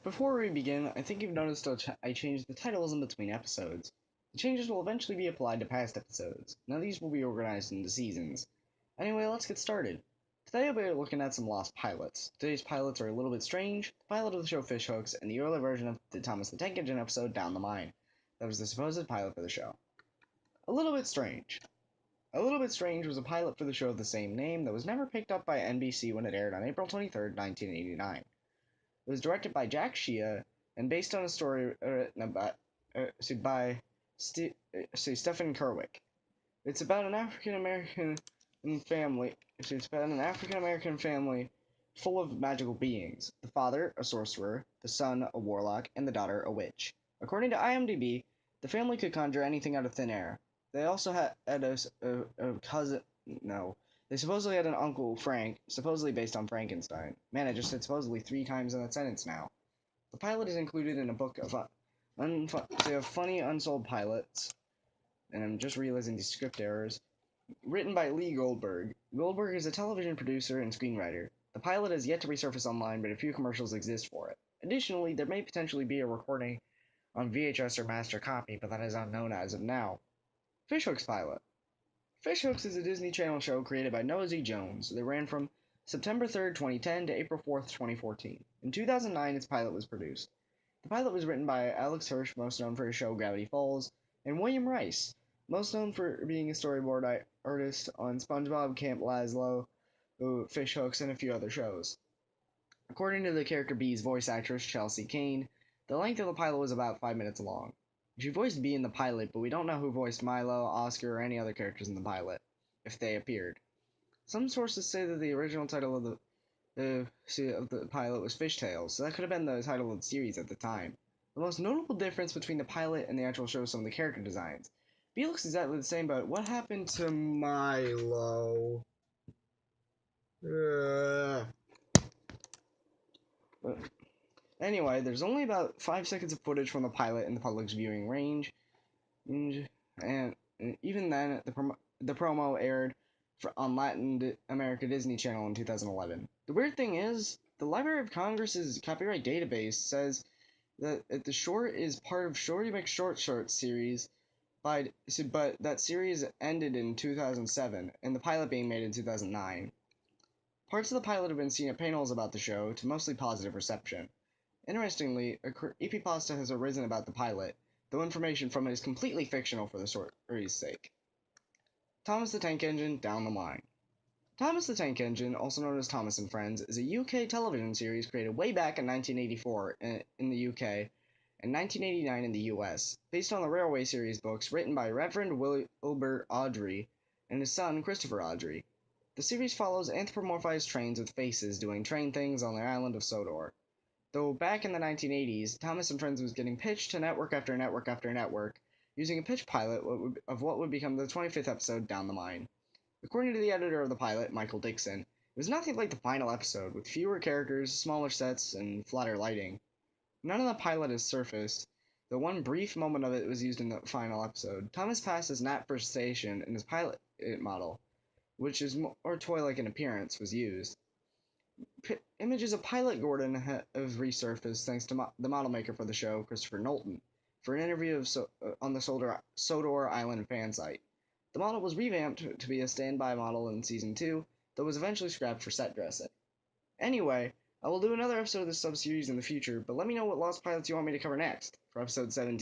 Before we begin, I think you've noticed I changed the titles in between episodes. The changes will eventually be applied to past episodes. Now these will be organized into seasons. Anyway, let's get started. Today I'll be looking at some lost pilots. Today's pilots are a little bit strange, the pilot of the show Fishhooks, and the early version of the Thomas the Tank Engine episode Down the Mine. That was the supposed pilot for the show. A little bit strange. A Little Bit Strange was a pilot for the show of the same name that was never picked up by NBC when it aired on April 23rd, 1989. It was directed by Jack Shea and based on a story written by Stephen Kerwick. It's about an African American family. It's about an African American family full of magical beings. The father, a sorcerer, the son, a warlock, and the daughter, a witch. According to IMDb, the family could conjure anything out of thin air. They also had a cousin. No, they supposedly had an uncle, Frank, supposedly based on Frankenstein. Man, I just said supposedly 3 times in that sentence now. The pilot is included in a book of funny unsold pilots, and I'm just realizing these script errors, written by Lee Goldberg. Goldberg is a television producer and screenwriter. The pilot has yet to resurface online, but a few commercials exist for it. Additionally, there may potentially be a recording on VHS or master copy, but that is unknown as of now. Fishhooks pilot. Fishhooks is a Disney Channel show created by Noah Z. Jones that ran from September 3rd, 2010 to April 4th, 2014. In 2009, its pilot was produced. The pilot was written by Alex Hirsch, most known for his show Gravity Falls, and William Rice, most known for being a storyboard artist on SpongeBob, Camp Lazlo, Fishhooks, and a few other shows. According to the character Bee's voice actress, Chelsea Kane, the length of the pilot was about 5 minutes long. She voiced Bee in the pilot, but we don't know who voiced Milo, Oscar, or any other characters in the pilot, if they appeared. Some sources say that the original title of the pilot was Fishtails, so that could have been the title of the series at the time. The most notable difference between the pilot and the actual show is some of the character designs. Bee looks exactly the same, but what happened to Milo? Anyway, there's only about 5 seconds of footage from the pilot in the public's viewing range, and even then, the promo aired on Latin America Disney Channel in 2011. The weird thing is, the Library of Congress's copyright database says that the short is part of Shorty McShort Short series, but that series ended in 2007, and the pilot being made in 2009. Parts of the pilot have been seen at panels about the show, to mostly positive reception. Interestingly, a creepypasta has arisen about the pilot, though information from it is completely fictional for the story's sake. Thomas the Tank Engine, Down the Line. Thomas the Tank Engine, also known as Thomas and Friends, is a UK television series created way back in 1984 in the UK and 1989 in the US, based on the Railway series books written by Reverend Wilbur Awdry and his son Christopher Awdry. The series follows anthropomorphized trains with faces doing train things on the island of Sodor. Though back in the 1980s, Thomas and Friends was getting pitched to network after network after network, using a pitch pilot of what would become the 25th episode, Down the Mine. According to the editor of the pilot, Michael Dixon, it was nothing like the final episode, with fewer characters, smaller sets, and flatter lighting. None of the pilot has surfaced, though one brief moment of it was used in the final episode. Thomas passed his Nat First Station, and his pilot model, which is more toy-like in appearance, was used. Images of Pilot Gordon have resurfaced thanks to the model maker for the show, Christopher Knowlton, for an interview on the Sodor Island fan site. The model was revamped to be a standby model in Season 2, though was eventually scrapped for set dressing. Anyway, I will do another episode of this sub-series in the future, but let me know what Lost Pilots you want me to cover next, for episode 17.